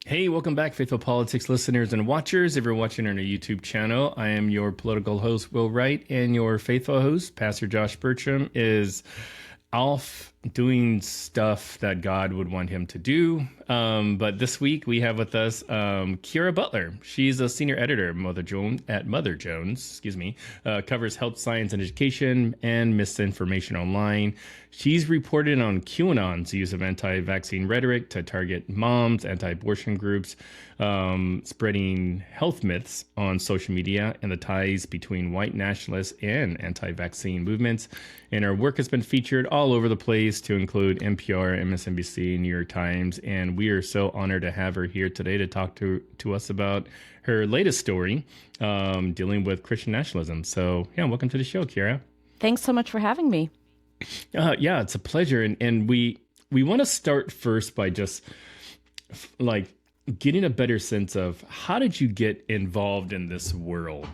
Hey, welcome back, Faithful Politics listeners and watchers. If you're watching on our YouTube channel, I am your political host, Will Wright, and your faithful host, Pastor Josh Bertram, is off doing stuff that God would want him to do. But this week we have with us Kiera Butler. She's a senior editor at Mother Jones, covers health science and education and misinformation online. She's reported on QAnon's use of anti-vaccine rhetoric to target moms, anti-abortion groups, spreading health myths on social media, and the ties between white nationalists and anti-vaccine movements. And her work has been featured all over the place, to include NPR, MSNBC, New York Times, and we are so honored to have her here today to talk to us about her latest story, dealing with Christian nationalism. So, yeah, welcome to the show, Kiera. Thanks so much for having me. Yeah, it's a pleasure, and we want to start first by just like getting a better sense of how did you get involved in this world,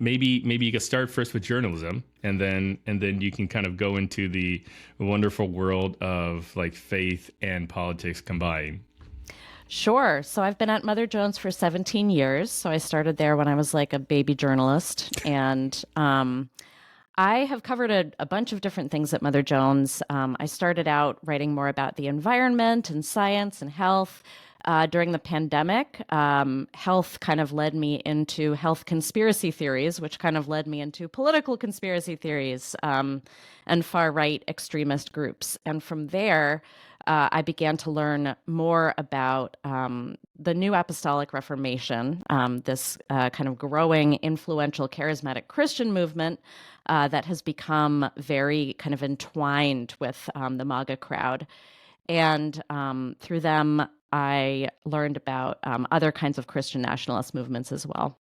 maybe you could start first with journalism, and then you can kind of go into the wonderful world of like faith and politics combined. Sure. So I've been at Mother Jones for 17 years. So I started there when I was like a baby journalist. And I have covered a bunch of different things at Mother Jones. I started out writing more about the environment and science and health. During the pandemic, health kind of led me into health conspiracy theories, which kind of led me into political conspiracy theories and far-right extremist groups. And from there, I began to learn more about the new Apostolic Reformation, this kind of growing, influential, charismatic Christian movement that has become very kind of entwined with the MAGA crowd. And through them, I learned about other kinds of Christian nationalist movements as well.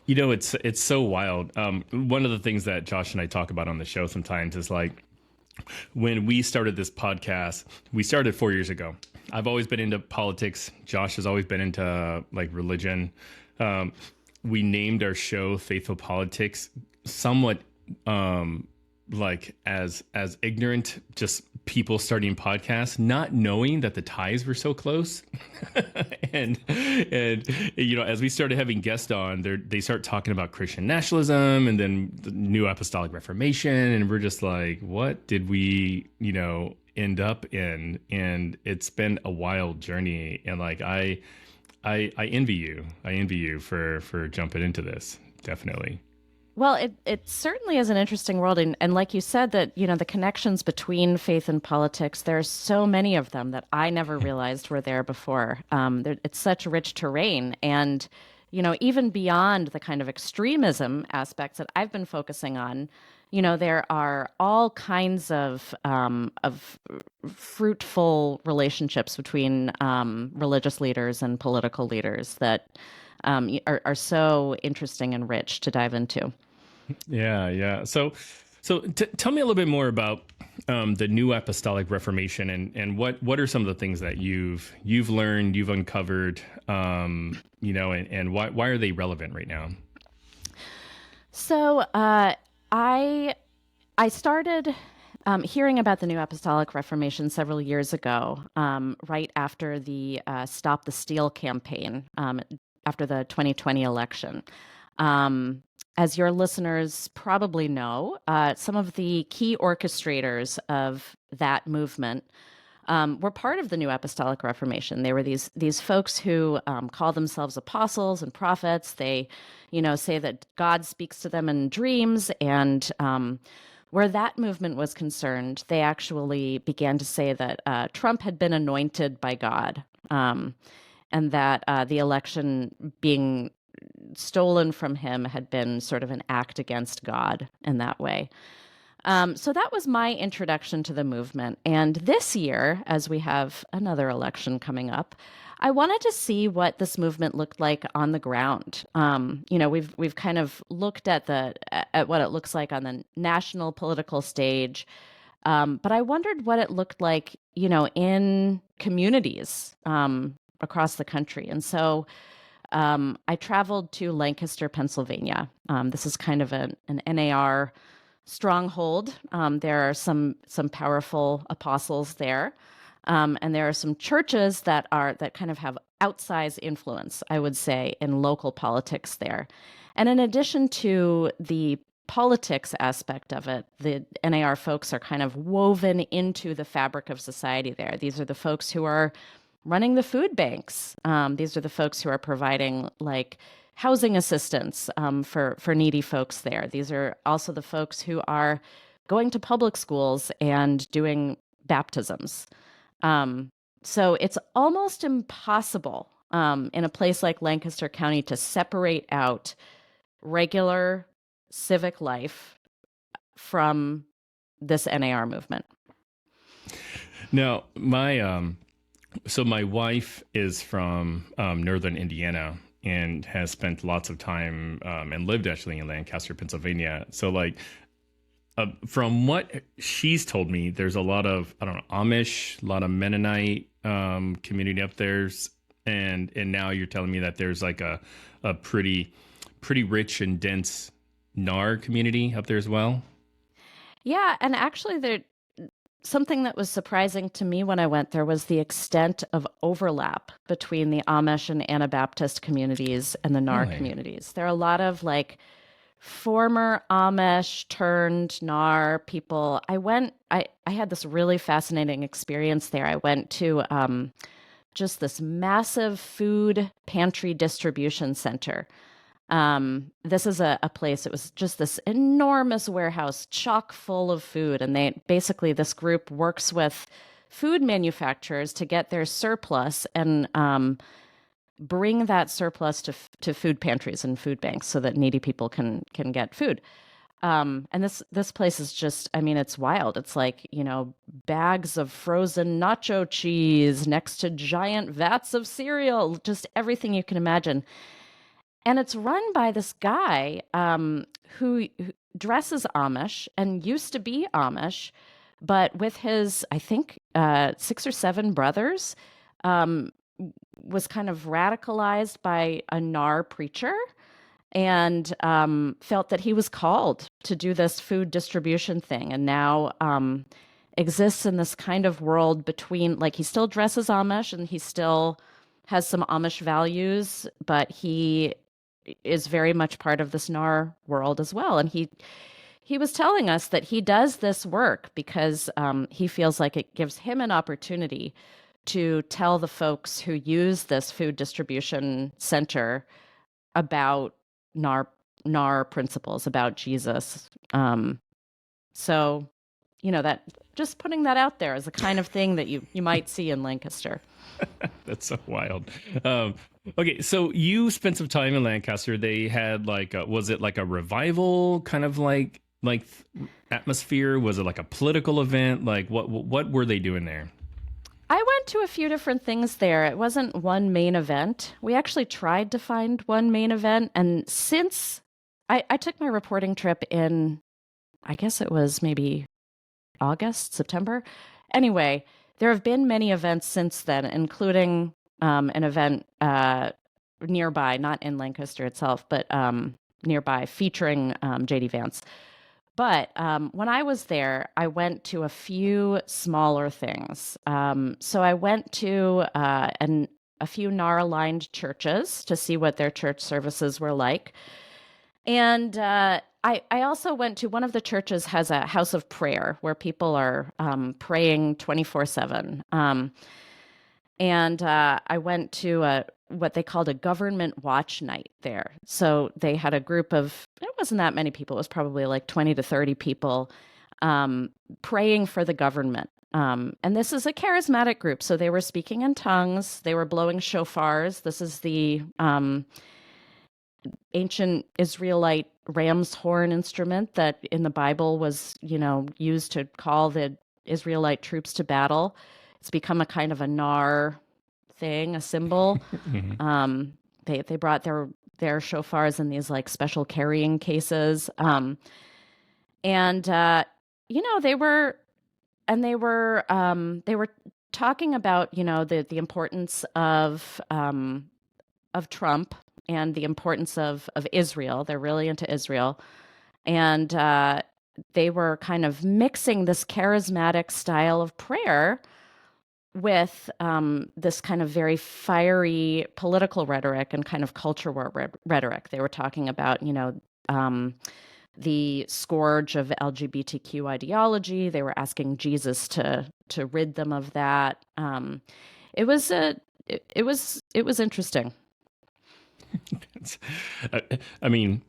You know, it's so wild. One of the things that Josh and I talk about on the show sometimes is like, when we started this podcast, we started 4 years ago. I've always been into politics. Josh has always been into like religion. We named our show Faithful Politics somewhat like as ignorant, just people starting podcasts, not knowing that the ties were so close. and you know, as we started having guests on, they start talking about Christian nationalism and then the new Apostolic Reformation, and we're just like, what did we, you know, end up in? And it's been a wild journey, and like I envy you. I envy you for jumping into this. Definitely. Well, it certainly is an interesting world. And like you said, that, you know, the connections between faith and politics, there are so many of them that I never realized were there before. It's such rich terrain. And, you know, even beyond the kind of extremism aspects that I've been focusing on, you know, there are all kinds of fruitful relationships between religious leaders and political leaders that are so interesting and rich to dive into. Yeah. So tell me a little bit more about the new Apostolic Reformation, and what are some of the things that you've learned, you've uncovered, you know, and why are they relevant right now? So I started hearing about the new Apostolic Reformation several years ago, right after the Stop the Steal campaign, after the 2020 election. As your listeners probably know, some of the key orchestrators of that movement were part of the New Apostolic Reformation. They were these folks who call themselves apostles and prophets. They, you know, say that God speaks to them in dreams, and where that movement was concerned, they actually began to say that Trump had been anointed by God, and that the election being stolen from him had been sort of an act against God in that way. So that was my introduction to the movement. And this year, as we have another election coming up, I wanted to see what this movement looked like on the ground. You know, we've kind of looked at what it looks like on the national political stage, but I wondered what it looked like, you know, in communities across the country. And so I traveled to Lancaster, Pennsylvania. This is kind of an NAR stronghold. There are some powerful apostles there, and there are some churches that kind of have outsized influence, I would say, in local politics there. And in addition to the politics aspect of it, the NAR folks are kind of woven into the fabric of society there. These are the folks who are running the food banks. These are the folks who are providing like housing assistance for needy folks there. These are also the folks who are going to public schools and doing baptisms. So it's almost impossible in a place like Lancaster County to separate out regular civic life from this NAR movement. Now, my wife is from northern Indiana and has spent lots of time and lived actually in Lancaster, Pennsylvania. So like from what she's told me, there's a lot of, I don't know, Amish, a lot of Mennonite community up there. And now you're telling me that there's like a pretty rich and dense NAR community up there as well. Yeah, and actually something that was surprising to me when I went there was the extent of overlap between the Amish and Anabaptist communities and the NAR Really? communities. There are a lot of like former Amish turned NAR people. I had this really fascinating experience there. I went to just this massive food pantry distribution center. This is a place, it was just this enormous warehouse chock full of food. And this group works with food manufacturers to get their surplus and bring that surplus to food pantries and food banks so that needy people can get food. And this place is just, I mean, it's wild. It's like, bags of frozen nacho cheese next to giant vats of cereal, just everything you can imagine. And it's run by this guy who dresses Amish and used to be Amish, but with his, I think, 6 or 7 brothers, was kind of radicalized by a NAR preacher and felt that he was called to do this food distribution thing. And now exists in this kind of world between, like, he still dresses Amish and he still has some Amish values, but he is very much part of this NAR world as well. And he was telling us that he does this work because he feels like it gives him an opportunity to tell the folks who use this food distribution center about NAR principles, about Jesus. So, that just putting that out there is the kind of thing that you might see in Lancaster. That's so wild. Okay, so you spent some time in Lancaster. They had was it like a revival kind of like atmosphere? Was it like a political event? Like what were they doing there? I went to a few different things there. It wasn't one main event. We actually tried to find one main event. And since I took my reporting trip in, I guess it was maybe August, September. Anyway, there have been many events since then, including an event nearby, not in Lancaster itself, but nearby, featuring J.D. Vance. But when I was there, I went to a few smaller things. So I went to a few NAR-aligned churches to see what their church services were like. And I also went to one of the churches has a house of prayer where people are praying 24/7. And I went to what they called a government watch night there. So they had a group of, it wasn't that many people, it was probably like 20 to 30 people praying for the government. And this is a charismatic group. So they were speaking in tongues, they were blowing shofars. This is the ancient Israelite ram's horn instrument that in the Bible was, used to call the Israelite troops to battle. It's become a kind of a NAR thing, a symbol. Mm-hmm. They brought their shofars in these like special carrying cases. And they were talking about, the importance of Trump and the importance of Israel. They're really into Israel. And they were kind of mixing this charismatic style of prayer with this kind of very fiery political rhetoric and kind of culture war rhetoric. They were talking about, the scourge of LGBTQ ideology. They were asking Jesus to rid them of that. It was interesting. I mean,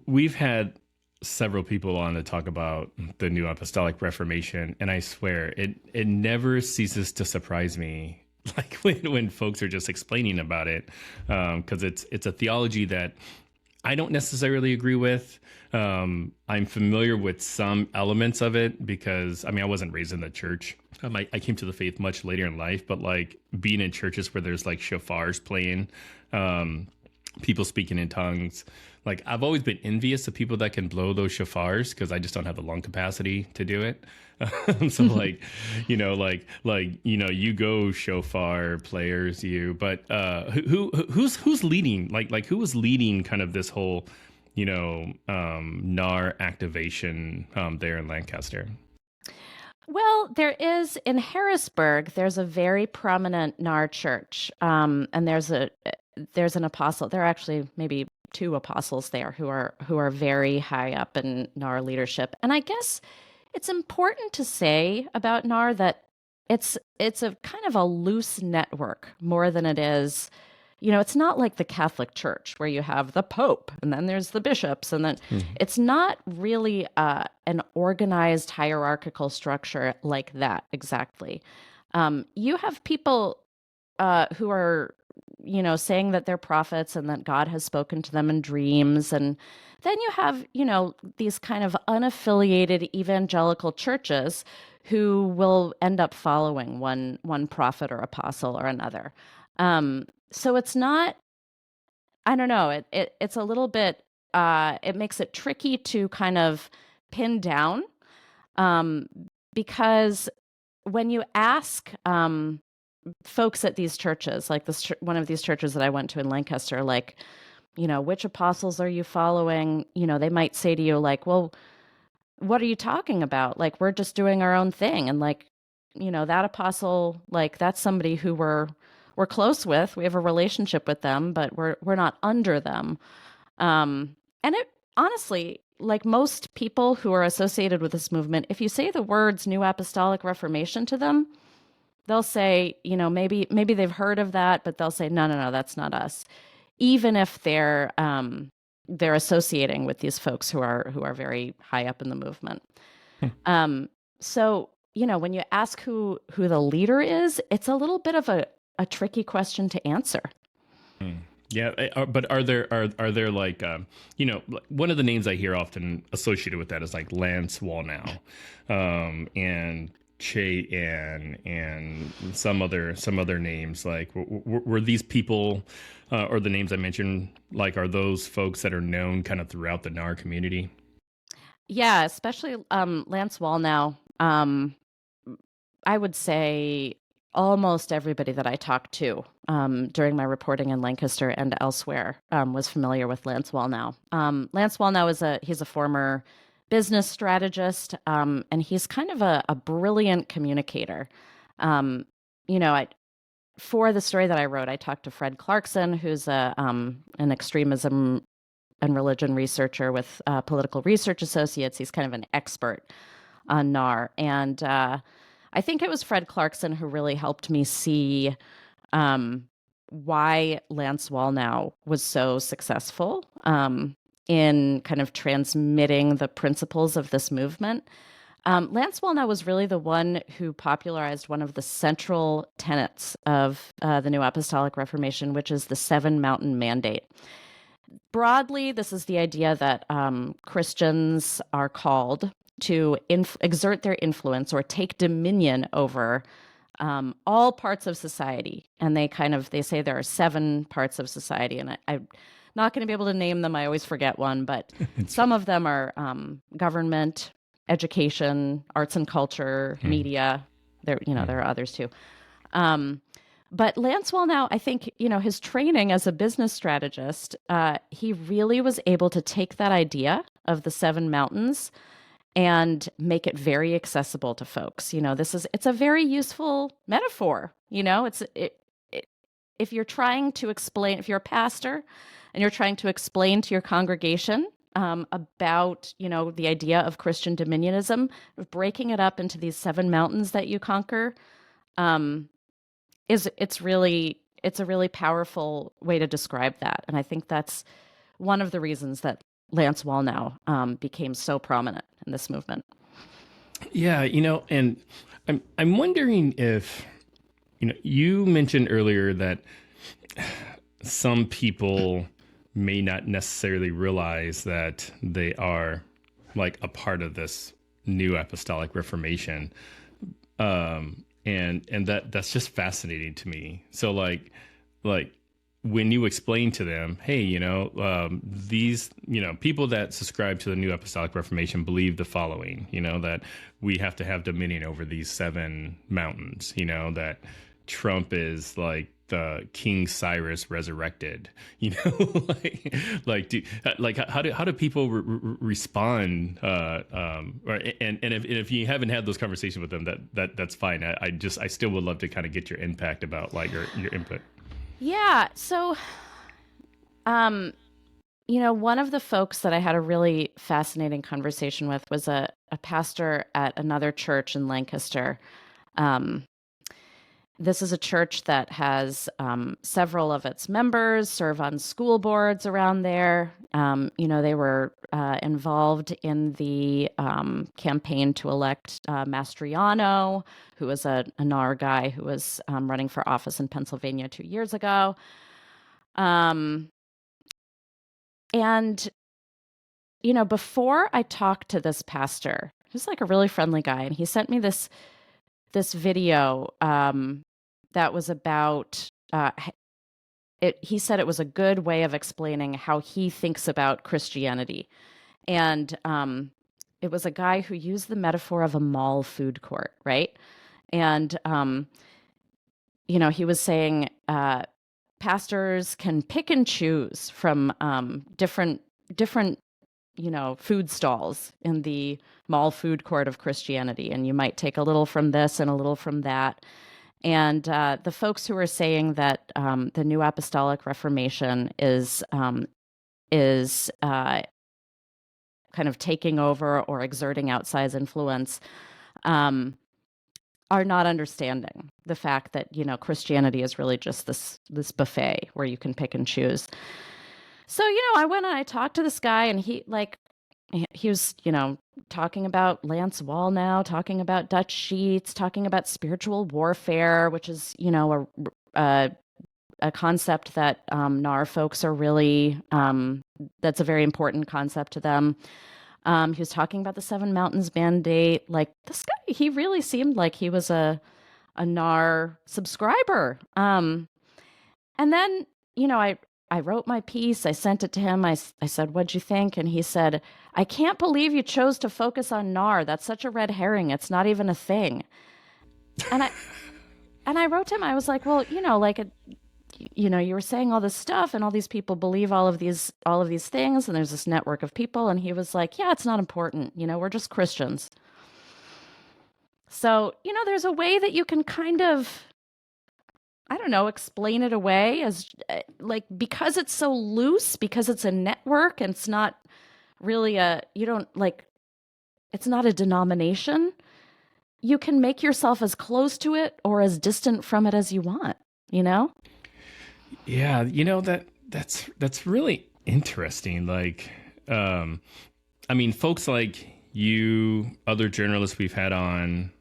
we've had several people on to talk about the New Apostolic Reformation, and I swear it never ceases to surprise me, like when folks are just explaining about it, because it's a theology that I don't necessarily agree with. I'm familiar with some elements of it because, I mean, I wasn't raised in the church. I came to the faith much later in life, but like being in churches where there's like shofars playing, people speaking in tongues, like I've always been envious of people that can blow those shofars because I just don't have the lung capacity to do it. So like, you go shofar players, but who's leading? Like who was leading kind of this whole, NAR activation there in Lancaster? Well, there is in Harrisburg. There's a very prominent NAR church, and there's an apostle. There are actually maybe two apostles there who are very high up in NAR leadership. And I guess it's important to say about NAR that it's a kind of a loose network more than it is. It's not like the Catholic Church where you have the Pope and then there's the bishops, and then it's not really an organized hierarchical structure like that exactly. You have people who are, saying that they're prophets and that God has spoken to them in dreams. And then you have, these kind of unaffiliated evangelical churches who will end up following one prophet or apostle or another. So it's not, I don't know, it's a little bit, it makes it tricky to kind of pin down, um, because when you ask folks at these churches, like one of these churches that I went to in Lancaster, like, which apostles are you following? They might say to you, like, well, what are you talking about? Like, we're just doing our own thing. And like, that apostle, like, that's somebody who we're close with. We have a relationship with them, but we're not under them. And it honestly, like most people who are associated with this movement, if you say the words New Apostolic Reformation to them, they'll say, maybe they've heard of that, but they'll say, no, that's not us. Even if they're associating with these folks who are very high up in the movement. So, when you ask who the leader is, it's a little bit of a tricky question to answer. Yeah, but are there like one of the names I hear often associated with that is like Lance Wallnau, and Che and some other names. Like were these people or the names I mentioned, like, are those folks that are known kind of throughout the NAR community? Yeah, especially Lance Wallnau. I would say almost everybody that I talked to during my reporting in Lancaster and elsewhere was familiar with Lance Wallnau. Lance Wallnau he's a former business strategist, and he's kind of a brilliant communicator. For the story that I wrote, I talked to Fred Clarkson, who's an extremism and religion researcher with Political Research Associates. He's kind of an expert on NAR. And I think it was Fred Clarkson who really helped me see why Lance Wallnau was so successful in kind of transmitting the principles of this movement. Lance Wallnau was really the one who popularized one of the central tenets of the New Apostolic Reformation, which is the Seven Mountain Mandate. Broadly, this is the idea that Christians are called to exert their influence or take dominion over all parts of society. And they say there are 7 parts of society, and I'm not going to be able to name them. I always forget one, but some of them are government, education, arts and culture, media. There are others too. But Lance Wallnau, I think, his training as a business strategist, he really was able to take that idea of the seven mountains and make it very accessible to folks. It's a very useful metaphor. If you're trying to explain, if you're a pastor and you're trying to explain to your congregation about, the idea of Christian dominionism, breaking it up into these seven mountains that you conquer, it's a really powerful way to describe that. And I think that's one of the reasons that Lance Wallnau became so prominent in this movement. Yeah, and I'm wondering if, you mentioned earlier that some people may not necessarily realize that they are like a part of this new Apostolic Reformation. And that's just fascinating to me. So like when you explain to them, hey, these, people that subscribe to the New Apostolic Reformation believe the following, that we have to have dominion over these seven mountains, that Trump is like the King Cyrus resurrected, how do people respond? And if you haven't had those conversations with them, that's fine. I still would love to kind of get your impact about like your input. Yeah. So, one of the folks that I had a really fascinating conversation with was a pastor at another church in Lancaster. This is a church that has several of its members serve on school boards around there. They were involved in the campaign to elect Mastriano, who was a NAR guy who was running for office in Pennsylvania 2 years ago. And, before I talked to this pastor, he's like a really friendly guy, and he sent me this video that was about, he said it was a good way of explaining how he thinks about Christianity. And it was a guy who used the metaphor of a mall food court, right? And, he was saying pastors can pick and choose from different food stalls in the mall food court of Christianity. And you might take a little from this and a little from that. And the folks who are saying that the New Apostolic Reformation is kind of taking over or exerting outsized influence are not understanding the fact that, Christianity is really just this buffet where you can pick and choose. So, I went and I talked to this guy, and he was, talking about Lance Wallnau, talking about Dutch sheets, talking about spiritual warfare, which is, a concept that NAR folks are really, that's a very important concept to them. He was talking about the Seven Mountains Mandate. Like, this guy, he really seemed like he was a NAR subscriber. And then, I wrote my piece. I sent it to him. I said, "What'd you think?" And he said, "I can't believe you chose to focus on NAR. That's such a red herring. It's not even a thing." And I wrote to him. I was like, "Well, you were saying all this stuff, and all these people believe all of these things, and there's this network of people." And he was like, "Yeah, it's not important. We're just Christians." So, there's a way that you can kind of, I don't know, explain it away as because it's so loose, because it's a network, and it's not really it's not a denomination. You can make yourself as close to it or as distant from it as you want, Yeah, that's really interesting. Folks like you, other journalists we've had on,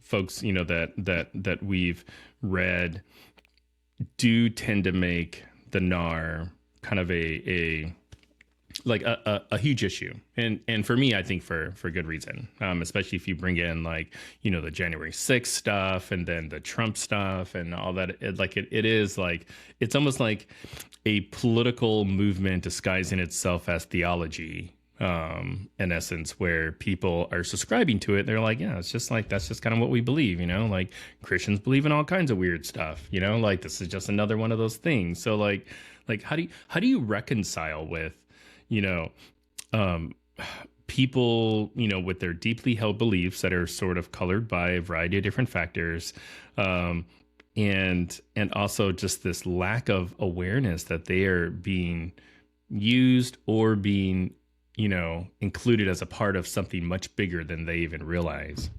folks, that we've read do tend to make the NAR kind of a huge issue. And for me, I think for good reason, especially if you bring in the January 6th stuff and then the Trump stuff and all that. It's almost like a political movement disguising itself as theology. in essence, where people are subscribing to it. They're like, yeah, it's just like, that's just kind of what we believe, like Christians believe in all kinds of weird stuff, like this is just another one of those things. So like how do you reconcile with, you know, um, people, with their deeply held beliefs that are sort of colored by a variety of different factors, and also just this lack of awareness that they are being used or being, included as a part of something much bigger than they even realize.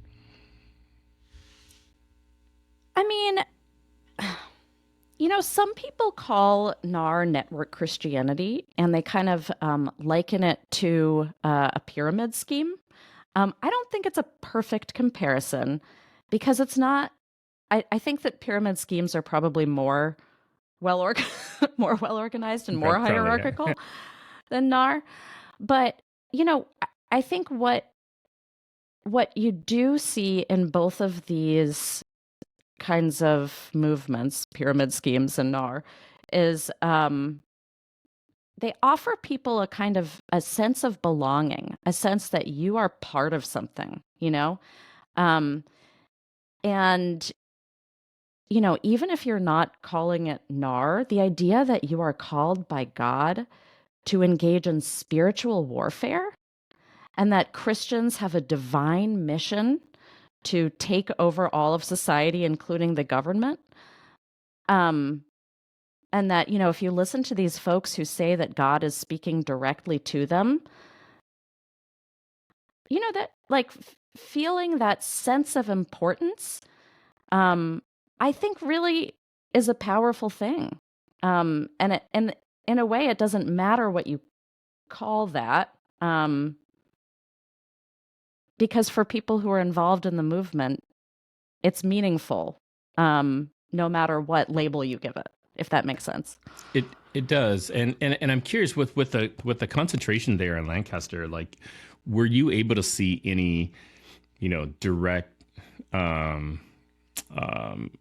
I mean, some people call NAR network Christianity, and they kind of liken it to a pyramid scheme. I don't think it's a perfect comparison because it's not. I think that pyramid schemes are probably more more well organized and more Probably, hierarchical than NAR. But I think what you do see in both of these kinds of movements, pyramid schemes and NAR, is they offer people a kind of a sense of belonging, a sense that you are part of something, um, and even if you're not calling it NAR, the idea that you are called by God to engage in spiritual warfare and that Christians have a divine mission to take over all of society, including the government. And that, if you listen to these folks who say that God is speaking directly to them, that like feeling that sense of importance, I think really is a powerful thing. And in a way, it doesn't matter what you call that. Because for people who are involved in the movement, it's meaningful, no matter what label you give it, if that makes sense. It does, and I'm curious with the concentration there in Lancaster. Like, were you able to see any, direct,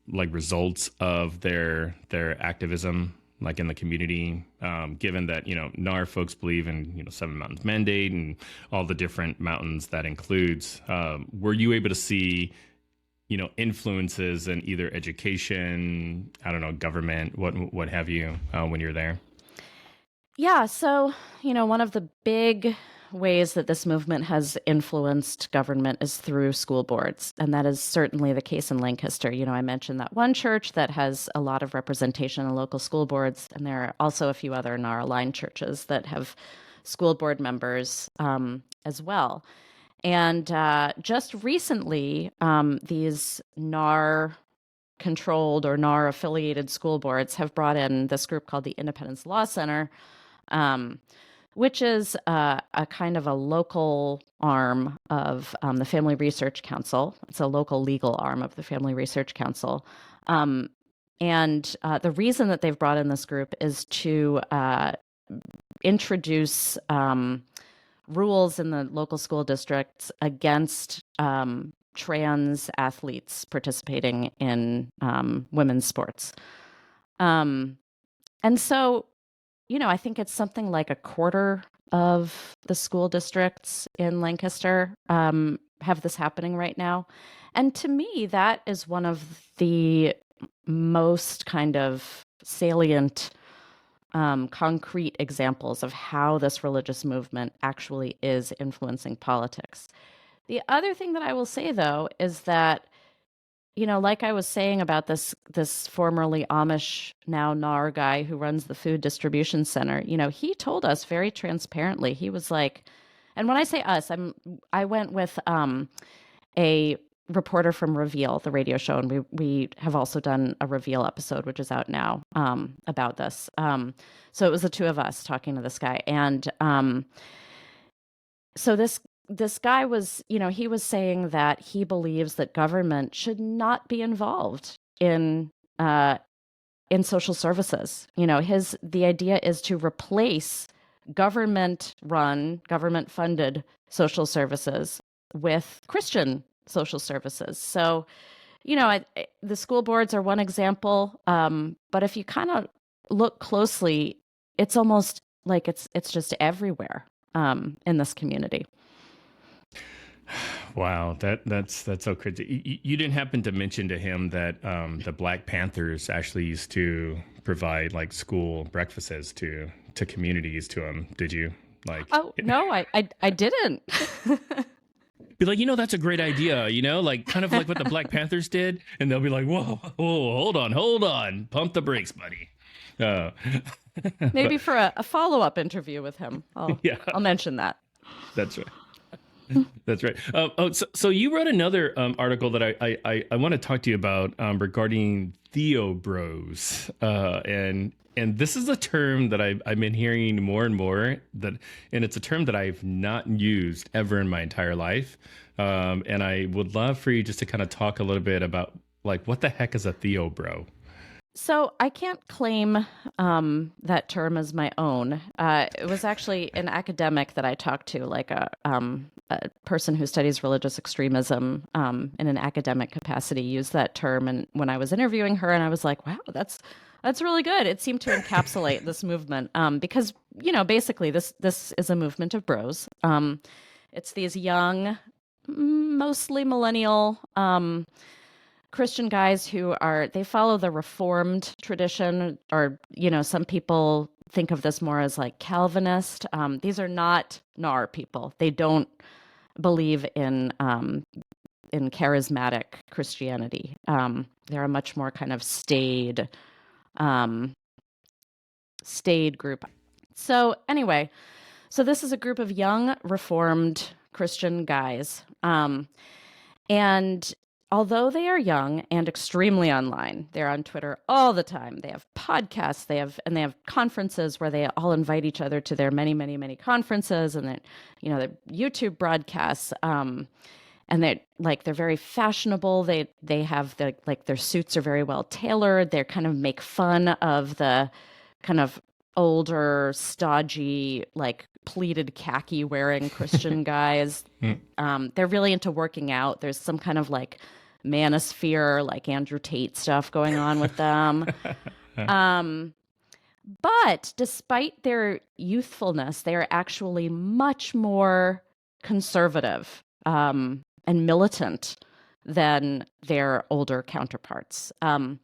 like results of their activism, like in the community? Given that NAR folks believe in Seven Mountains Mandate and all the different mountains that includes, were you able to see influences in either education, I don't know, government, what have you, when you're there? Yeah. So, one of the big ways that this movement has influenced government is through school boards. And that is certainly the case in Lancaster. I mentioned that one church that has a lot of representation in local school boards. And there are also a few other NAR aligned churches that have school board members as well. And just recently, these NAR controlled or NAR affiliated school boards have brought in this group called the Independence Law Center, which is a kind of a local arm of the Family Research Council. It's a local legal arm of the Family Research Council. And the reason that they've brought in this group is to introduce rules in the local school districts against trans athletes participating in women's sports. And so, I think it's something like a quarter of the school districts in Lancaster have this happening right now. And to me, that is one of the most kind of salient concrete examples of how this religious movement actually is influencing politics. The other thing that I will say, though, is that, like I was saying about this formerly Amish, now NAR guy who runs the food distribution center, he told us very transparently. He was like, and when I say us, I went with a reporter from Reveal, the radio show, and we have also done a Reveal episode, which is out now, about this. So it was the two of us talking to this guy, and so this guy was, he was saying that he believes that government should not be involved in social services. The idea is to replace government-run, government-funded social services with Christian social services. So, the school boards are one example, but if you kind of look closely, it's almost like it's just everywhere. in this community. Wow, that's so crazy. You didn't happen to mention to him that the Black Panthers actually used to provide like school breakfasts to communities to them, did you? Like, Oh, no, I didn't. be like, that's a great idea, like kind of like what the Black Panthers did, and they'll be like, whoa, hold on, pump the brakes, buddy. Maybe for a follow-up interview with him, Yeah, I'll mention that. that's right. That's right. So you wrote another article that I want to talk to you about regarding Theo Bros, and this is a term that I've been hearing more and more, and it's a term that I've not used ever in my entire life, and I would love for you just to kind of talk a little bit about like what the heck is a Theo Bro? So I can't claim that term as my own. It was actually an academic that I talked to, like a person who studies religious extremism in an academic capacity, used that term. And when I was interviewing her, and I was like, wow, that's really good. It seemed to encapsulate this movement because, basically this is a movement of bros. It's these young, mostly millennial Christian guys who they follow the Reformed tradition, or, some people think of this more as like Calvinist. These are not NAR people. They don't believe in charismatic Christianity. They're a much more kind of staid group. So anyway, this is a group of young Reformed Christian guys. And although they are young and extremely online, they're on Twitter all the time. They have podcasts, they have conferences where they all invite each other to their many, many, many conferences, and then, the YouTube broadcasts. And they're very fashionable. They have their suits are very well tailored. They kind of make fun of the kind of older, stodgy, like pleated khaki wearing Christian guys. They're really into working out. There's some kind of like manosphere, like Andrew Tate stuff going on with them. But despite their youthfulness, they are actually much more conservative and militant than their older counterparts. And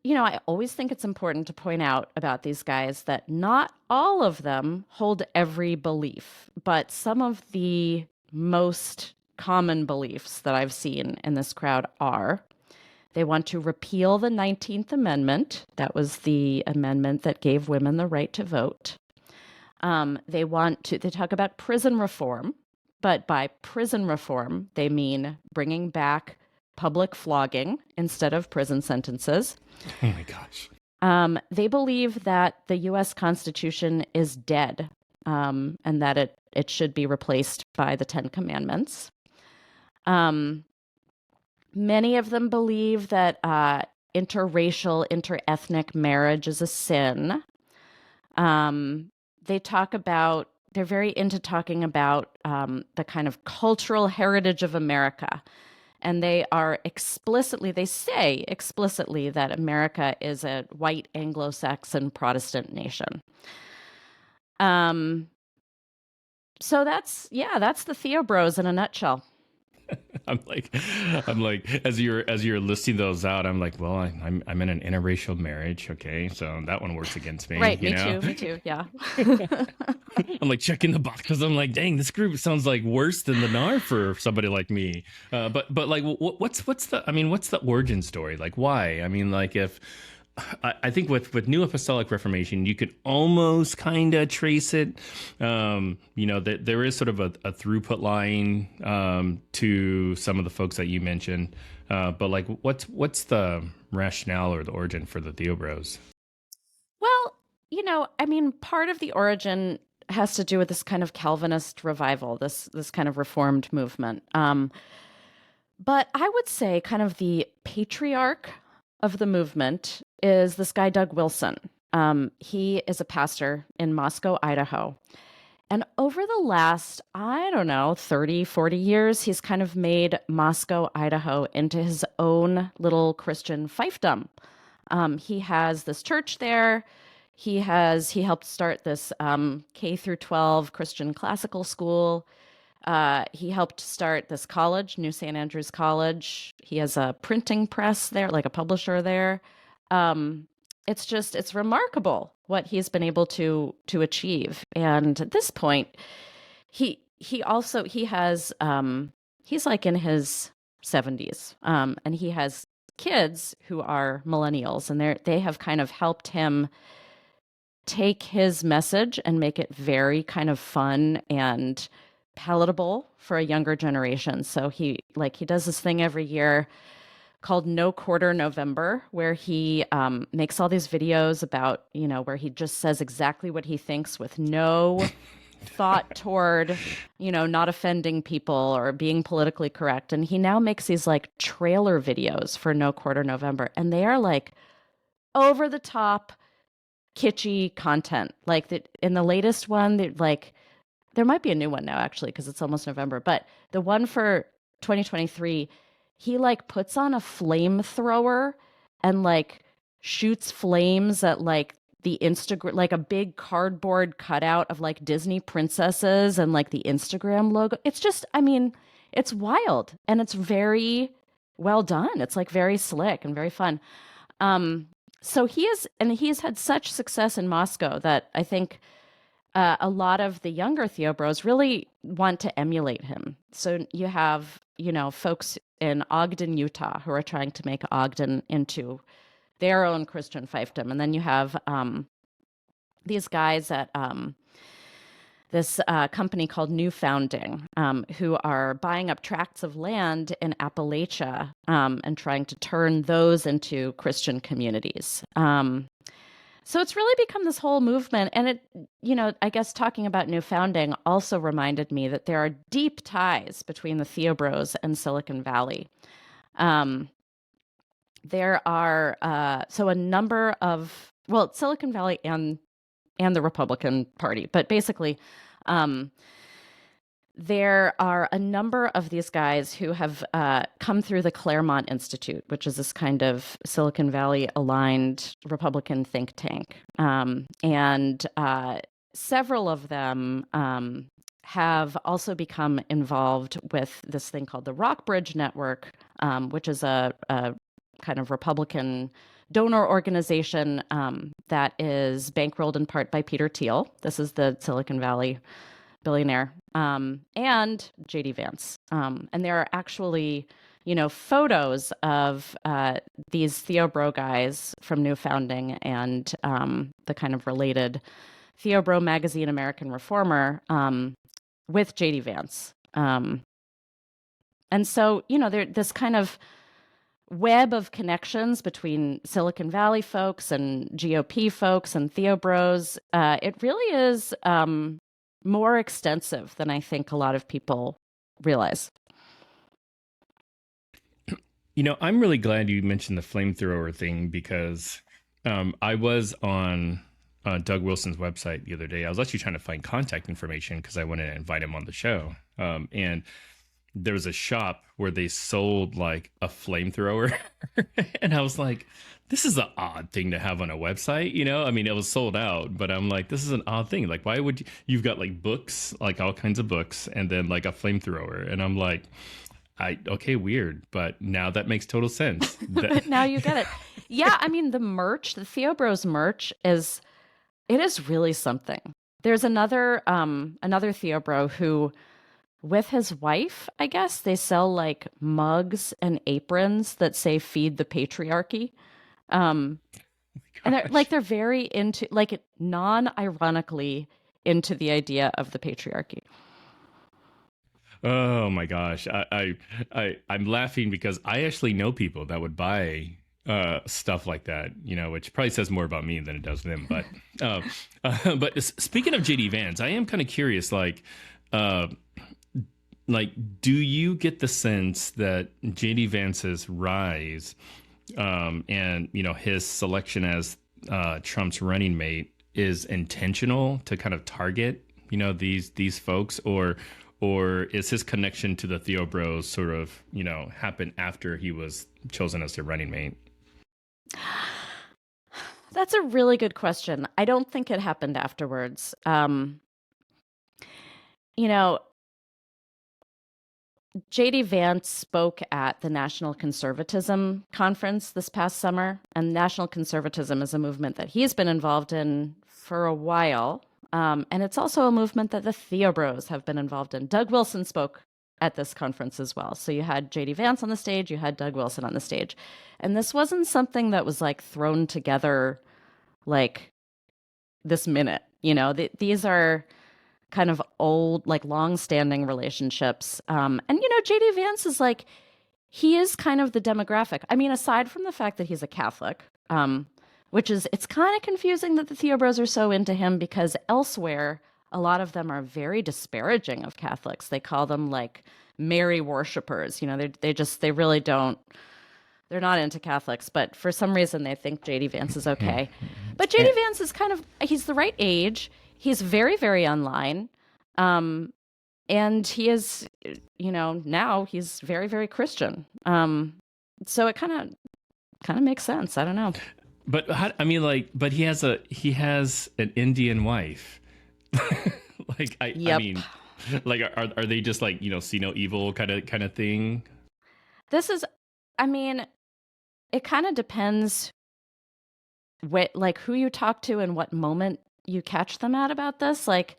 I always think it's important to point out about these guys that not all of them hold every belief, but some of the most common beliefs that I've seen in this crowd are: they want to repeal the 19th Amendment. That was the amendment that gave women the right to vote. They talk about prison reform, but by prison reform, they mean bringing back public flogging instead of prison sentences. Oh my gosh. They believe that the U.S. Constitution is dead, and that it should be replaced by the Ten Commandments. Many of them believe that interracial, interethnic marriage is a sin. They're very into talking about the kind of cultural heritage of America. And they say explicitly that America is a white Anglo-Saxon Protestant nation. So that's the Theo Bros in a nutshell. I'm like, as you're listing those out, I'm like, well, I'm in an interracial marriage. Okay, so that one works against me. Right, me too. Yeah. I'm like checking the boxes. I'm like, dang, this group sounds like worse than the NAR for somebody like me. But like, what's the origin story? Like, why? I mean, like if. I think with New Apostolic Reformation, you could almost kind of trace it. That there is sort of a throughput line to some of the folks that you mentioned. But like, what's the rationale or the origin for the Theo Bros? Well, part of the origin has to do with this kind of Calvinist revival, this kind of Reformed movement. But I would say kind of the patriarch of the movement is this guy, Doug Wilson. He is a pastor in Moscow, Idaho. And over the last, 30, 40 years, he's kind of made Moscow, Idaho into his own little Christian fiefdom. He has this church there. He helped start this K through 12 Christian classical school. He helped start this college, New St. Andrews College. He has a printing press there, like a publisher there. It's remarkable what he's been able to achieve. And at this point, he has he's like in his 70s, and he has kids who are millennials, and they have kind of helped him take his message and make it very kind of fun and palatable for a younger generation. So he does this thing every year called No Quarter November, where he makes all these videos about, where he just says exactly what he thinks with no thought toward, not offending people or being politically correct. And he now makes these like trailer videos for No Quarter November, and they are like over the top kitschy content. Like that in the latest one, there might be a new one now actually because it's almost November, but the one for 2023, he like puts on a flamethrower and like shoots flames at like the Instagram, like a big cardboard cutout of like Disney princesses and like the Instagram logo. It's just, I mean, it's wild and it's very well done. It's like very slick and very fun. So he's had such success in Moscow that I think a lot of the younger Theo Bros really want to emulate him. So you have, folks in Ogden, Utah, who are trying to make Ogden into their own Christian fiefdom. And then you have these guys at this company called New Founding, who are buying up tracts of land in Appalachia and trying to turn those into Christian communities. So it's really become this whole movement. And it, I guess talking about New Founding also reminded me that there are deep ties between the Theo Bros and Silicon Valley. There are so a number of, Silicon Valley and the Republican Party, but basically there are a number of these guys who have come through the Claremont Institute, which is this kind of Silicon Valley aligned Republican think tank. And several of them have also become involved with this thing called the Rockbridge Network, which is a kind of Republican donor organization that is bankrolled in part by Peter Thiel. This is the Silicon Valley billionaire, and J.D. Vance. And there are actually, photos of these Theo Bro guys from New Founding and the kind of related Theo Bro magazine, American Reformer, with J.D. Vance. And so, there's this kind of web of connections between Silicon Valley folks and GOP folks and Theo Bros. It really is more extensive than I think a lot of people realize. I'm really glad you mentioned the flamethrower thing because I was on Doug Wilson's website the other day. I was actually trying to find contact information because I wanted to invite him on the show. And there was a shop where they sold like a flamethrower. And I was like, this is an odd thing to have on a website. I mean, it was sold out, but I'm like, this is an odd thing. Like, why would you've got like books, like all kinds of books, and then like a flamethrower. And I'm like, okay, weird. But now that makes total sense. But now you get it. Yeah. I mean, the merch, the Theo Bros merch it is really something. There's another Theo Bro who, with his wife, I guess, they sell like mugs and aprons that say "Feed the Patriarchy," and they're very into, like, non-ironically into the idea of the patriarchy. Oh my gosh, I'm laughing because I actually know people that would buy stuff like that, which probably says more about me than it does them. But but speaking of JD Vance, I am kind of curious, do you get the sense that JD Vance's rise and his selection as Trump's running mate is intentional to kind of target these folks, or is his connection to the Theo Bros sort of happen after he was chosen as their running mate? That's a really good question. I don't think it happened afterwards. You know, J.D. Vance spoke at the National Conservatism Conference this past summer, and National Conservatism is a movement that he's been involved in for a while. And it's also a movement that the Theo Bros have been involved in. Doug Wilson spoke at this conference as well. So you had J.D. Vance on the stage, you had Doug Wilson on the stage. And this wasn't something that was like thrown together like this minute. These are kind of old, like long-standing relationships. And J.D. Vance is like, he is kind of the demographic. I mean, aside from the fact that he's a Catholic, it's kind of confusing that the Theo Bros are so into him, because elsewhere, a lot of them are very disparaging of Catholics. They call them like Mary worshipers. They really don't. They're not into Catholics, but for some reason they think J.D. Vance is okay. But J.D. Vance is he's the right age. He's very, very online. And he is, now he's very, very Christian. So it kind of makes sense. I don't know. But but he has an Indian wife. I mean, like, are they just like, see no evil kind of thing? It kind of depends who you talk to and what moment you catch them at about this. Like,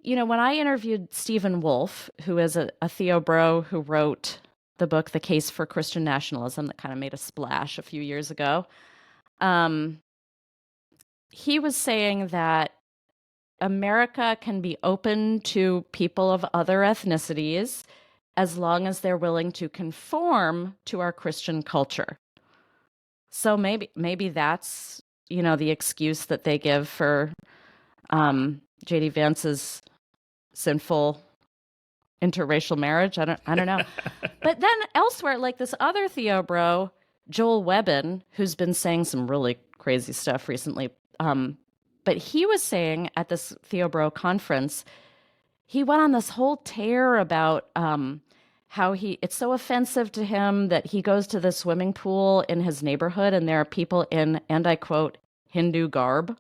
when I interviewed Stephen Wolfe, who is a Theo Bro who wrote the book, The Case for Christian Nationalism, that kind of made a splash a few years ago, he was saying that America can be open to people of other ethnicities as long as they're willing to conform to our Christian culture. So maybe that's, the excuse that they give for J.D. Vance's sinful interracial marriage. I don't know. But then elsewhere, like this other Theo Bro, Joel Webbin, who's been saying some really crazy stuff recently, but he was saying at this Theo Bro conference, he went on this whole tear about how it's so offensive to him that he goes to the swimming pool in his neighborhood and there are people in, and I quote, Hindu garb.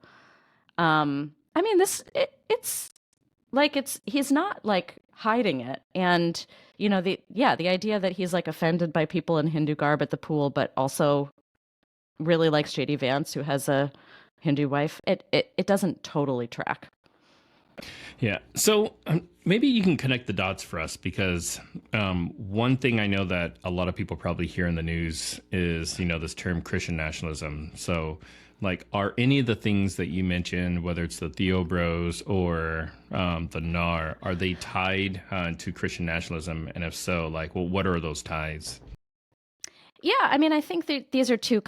He's not like hiding it. And, the idea that he's like offended by people in Hindu garb at the pool, but also really likes J.D. Vance, who has a Hindu wife, it doesn't totally track. Yeah. So maybe you can connect the dots for us, because one thing I know that a lot of people probably hear in the news is, this term Christian nationalism. So like, are any of the things that you mentioned, whether it's the Theo Bros or the NAR, are they tied to Christian nationalism? And if so, like, well, what are those ties? Yeah, I think that these are two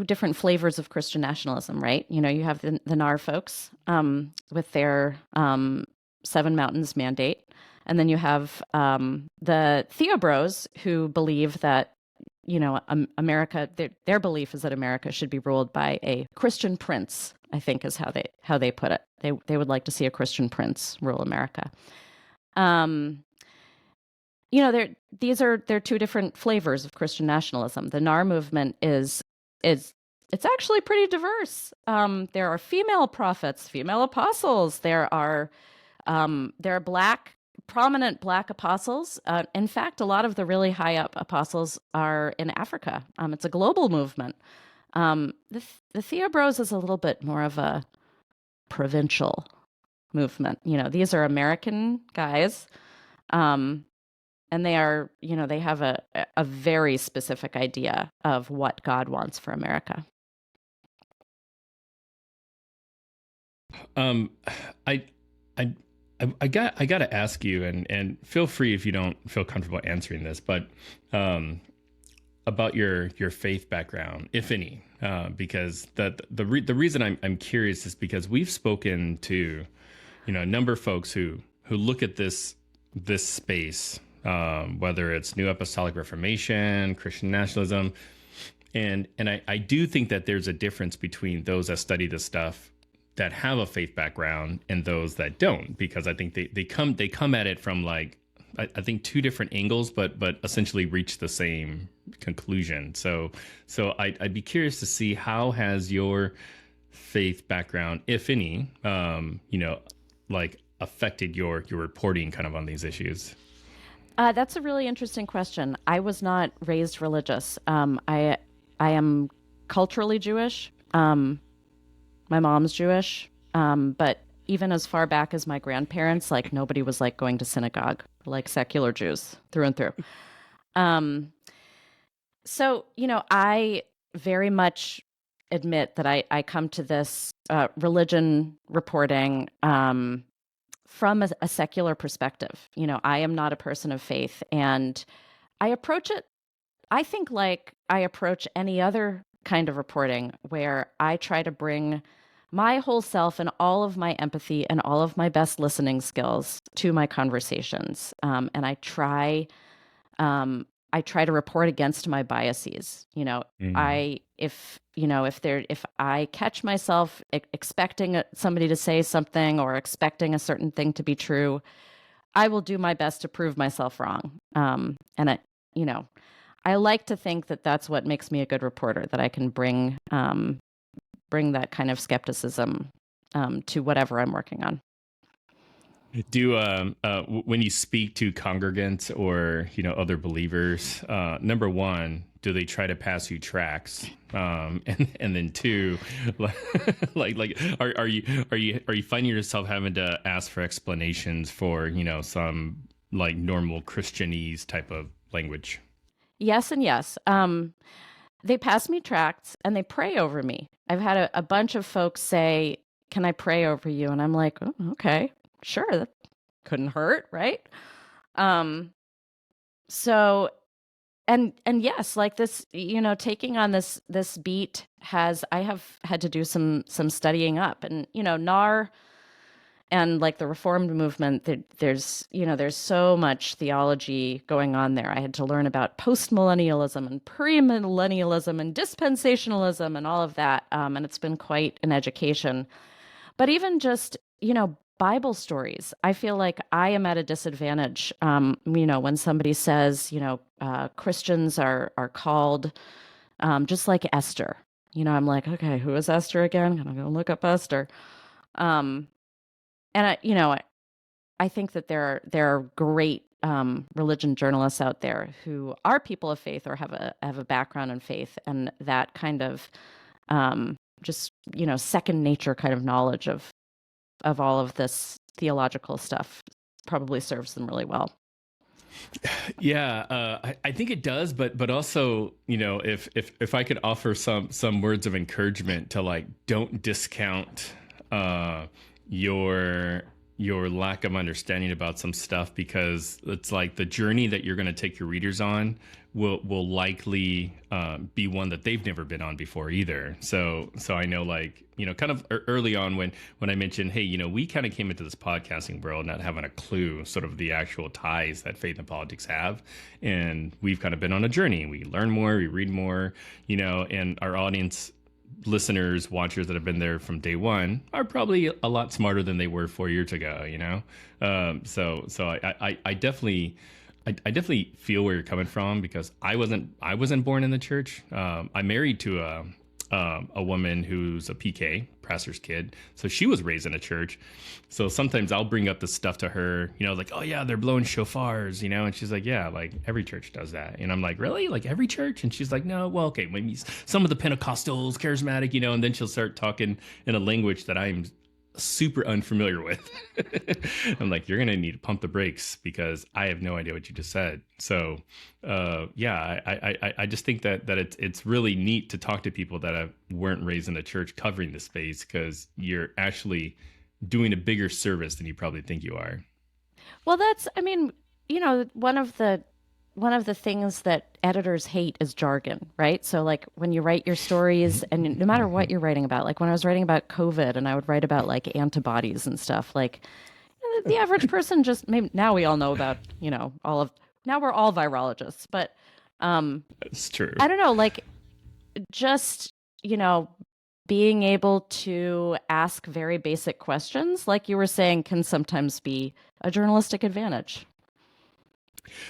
different flavors of Christian nationalism, right? You have the NAR folks with their Seven Mountains mandate. And then you have the Theo Bros who believe that, America, their belief is that America should be ruled by a Christian prince, I think is how they put it. They would like to see a Christian prince rule America. They're two different flavors of Christian nationalism. The NAR movement it's actually pretty diverse. There are female prophets, female apostles. There are prominent Black apostles. In fact, a lot of the really high up apostles are in Africa. It's a global movement. The Theo Bros is a little bit more of a provincial movement. These are American guys. And they are, they have a very specific idea of what God wants for America. I got to ask you, and feel free if you don't feel comfortable answering this, but about your faith background, if any, because the reason I'm curious is because we've spoken to, a number of folks who look at this space. Whether it's New Apostolic Reformation, Christian nationalism, and I do think that there's a difference between those that study this stuff that have a faith background and those that don't, because I think they come at it from like I think two different angles, but essentially reach the same conclusion. So I'd be curious to see, how has your faith background, if any, like affected your reporting kind of on these issues? That's a really interesting question. I was not raised religious. I am culturally Jewish. My mom's Jewish, but even as far back as my grandparents, like nobody was like going to synagogue, like secular Jews through and through. Um, so I very much admit that I come to this religion reporting from a secular perspective. I am not a person of faith, and I approach it, I think, like I approach any other kind of reporting, where I try to bring my whole self and all of my empathy and all of my best listening skills to my conversations. And I try to report against my biases. Mm. If I catch myself expecting somebody to say something or expecting a certain thing to be true, I will do my best to prove myself wrong. And I like to think that that's what makes me a good reporter, that I can bring that kind of skepticism to whatever I'm working on. Do when you speak to congregants or other believers, number one, do they try to pass you tracts? And then two, like are you finding yourself having to ask for explanations for some like normal Christianese type of language? Yes and yes. They pass me tracts and they pray over me. I've had a bunch of folks say, "Can I pray over you?" And I'm like, "Oh, okay, sure, that couldn't hurt, right?" Um, so and yes, like this, taking on this beat I have had to do some studying up, and NAR and like the Reformed movement, there's so much theology going on there. I had to learn about postmillennialism and premillennialism and dispensationalism and all of that, and it's been quite an education. But even just Bible stories, I feel like I am at a disadvantage. When somebody says Christians are called just like Esther. I'm like, okay, who is Esther again? I'm gonna look up Esther. Um, and I think that there are great religion journalists out there who are people of faith or have a background in faith, and that kind of just second nature kind of knowledge of all of this theological stuff probably serves them really well. Yeah, I think it does, but also, if I could offer some words of encouragement to, like, don't discount your lack of understanding about some stuff, because it's like the journey that you're going to take your readers on will likely be one that they've never been on before either. So I know, like, kind of early on when I mentioned, hey, we kind of came into this podcasting world not having a clue sort of the actual ties that faith and politics have, and we've kind of been on a journey. We learn more, we read more, and our audience, listeners, watchers that have been there from day one, are probably a lot smarter than they were 4 years ago. So I definitely feel where you're coming from, because I wasn't born in the church. I'm married to a woman who's a PK, pastor's kid, so she was raised in a church. So sometimes I'll bring up this stuff to her, like, oh yeah, they're blowing shofars, and she's like, yeah, like every church does that. And I'm like, really? Like every church? And she's like, no, well, okay, maybe some of the Pentecostals, charismatic, and then she'll start talking in a language that I'm super unfamiliar with. I'm like, you're gonna need to pump the brakes, because I have no idea what you just said. So yeah, I just think that it's really neat to talk to people that weren't raised in the church covering the space, because you're actually doing a bigger service than you probably think you are. Well, one of the things that editors hate is jargon, right? So like when you write your stories, and no matter what you're writing about, like when I was writing about COVID and I would write about like antibodies and stuff, like the average person just, maybe now we all know about, now we're all virologists, but That's true. I don't know, like just, being able to ask very basic questions, like you were saying, can sometimes be a journalistic advantage.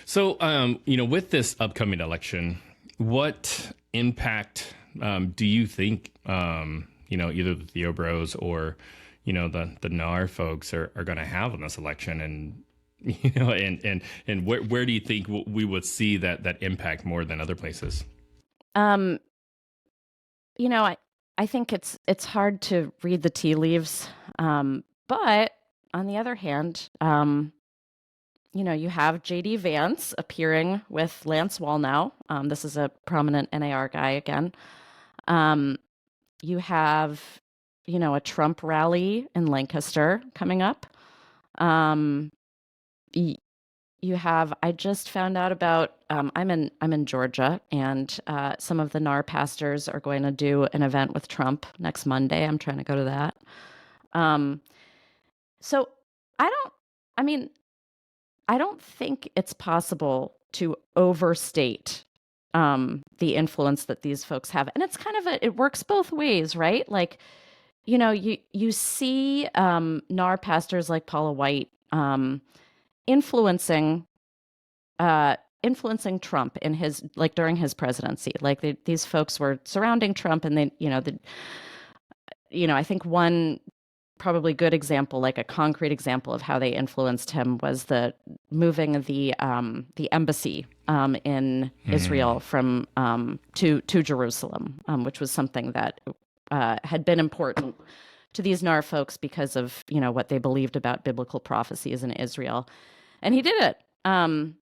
So with this upcoming election, what impact do you think, either the Theo Bros or, the NAR folks are going to have on this election? And, and where do you think we would see that impact more than other places? Um, I think it's hard to read the tea leaves. But on the other hand, you have J.D. Vance appearing with Lance Wallnau. This is a prominent NAR guy again. You have, a Trump rally in Lancaster coming up. You have, I just found out about, I'm in Georgia, and some of the NAR pastors are going to do an event with Trump next Monday. I'm trying to go to that. So I don't think it's possible to overstate the influence that these folks have. And it's kind of it works both ways, right? Like, you see NAR pastors like Paula White influencing Trump in his, like, during his presidency. Like, these folks were surrounding Trump, and they, I think one probably good example, like a concrete example of how they influenced him, was the moving the embassy in Israel from to Jerusalem, which was something that had been important to these NAR folks because of what they believed about biblical prophecies in Israel, and he did it. And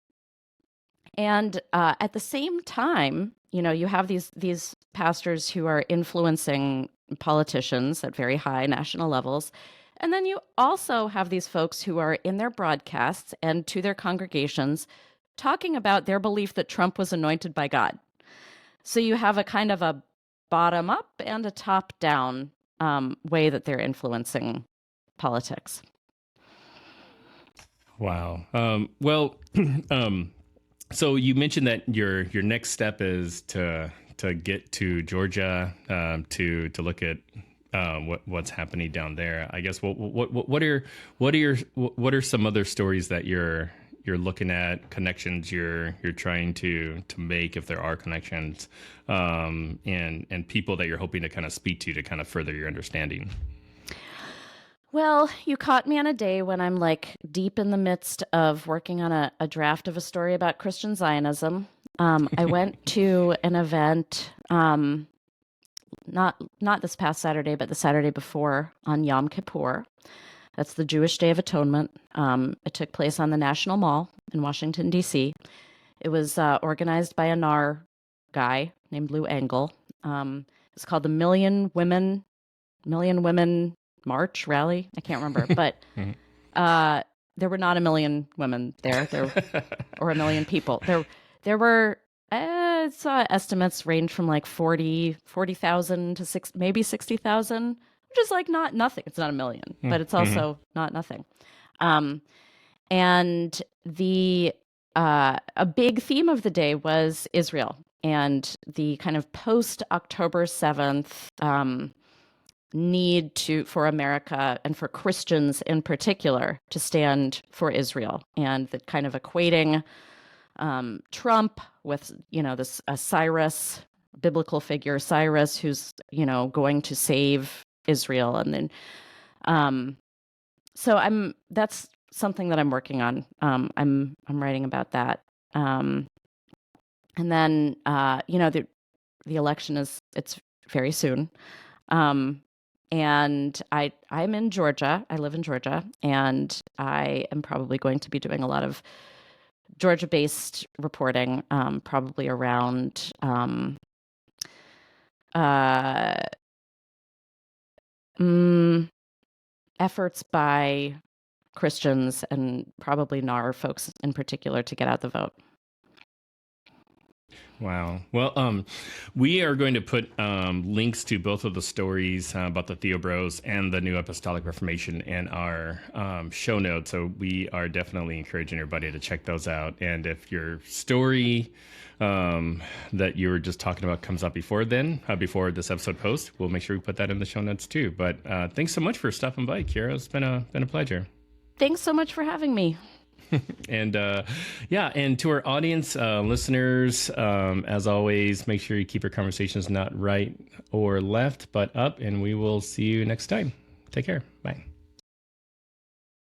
at the same time, you have these pastors who are influencing politicians at very high national levels. And then you also have these folks who are in their broadcasts and to their congregations talking about their belief that Trump was anointed by God. So you have a kind of a bottom up and a top down way that they're influencing politics. Wow. So you mentioned that your next step is to get to Georgia to look at what's happening down there. I guess what are some other stories that you're looking at, connections you're trying to make, if there are connections, and people that you're hoping to kind of speak to kind of further your understanding? Well, you caught me on a day when I'm like deep in the midst of working on a draft of a story about Christian Zionism. I went to an event, not this past Saturday, but the Saturday before, on Yom Kippur. That's the Jewish Day of Atonement. It took place on the National Mall in Washington, D.C. It was organized by a NAR guy named Lou Engel. It's called the Million Women March rally. I can't remember, but there were not a million women there, or a million people. There were estimates range from like 40,000 to maybe 60,000, which is like not nothing. It's not a million, but it's also not nothing. And a big theme of the day was Israel and the kind of post October 7th need for America and for Christians in particular to stand for Israel, and the kind of equating Trump with this Cyrus, biblical figure Cyrus, who's going to save Israel. And then so that's something that I'm working on. I'm writing about that, and then the election it's very soon. And I'm in Georgia. I live in Georgia, and I am probably going to be doing a lot of Georgia-based reporting, probably around efforts by Christians and probably NAR folks in particular to get out the vote. Wow. Well, we are going to put links to both of the stories about the Theo Bros and the New Apostolic Reformation in our show notes. So we are definitely encouraging everybody to check those out. And if your story that you were just talking about comes up before this episode posts, we'll make sure we put that in the show notes too. But thanks so much for stopping by, Kiera. It's been a pleasure. Thanks so much for having me. And and to our audience, listeners, as always, make sure you keep your conversations not right or left, but up, and we will see you next time. Take care. Bye.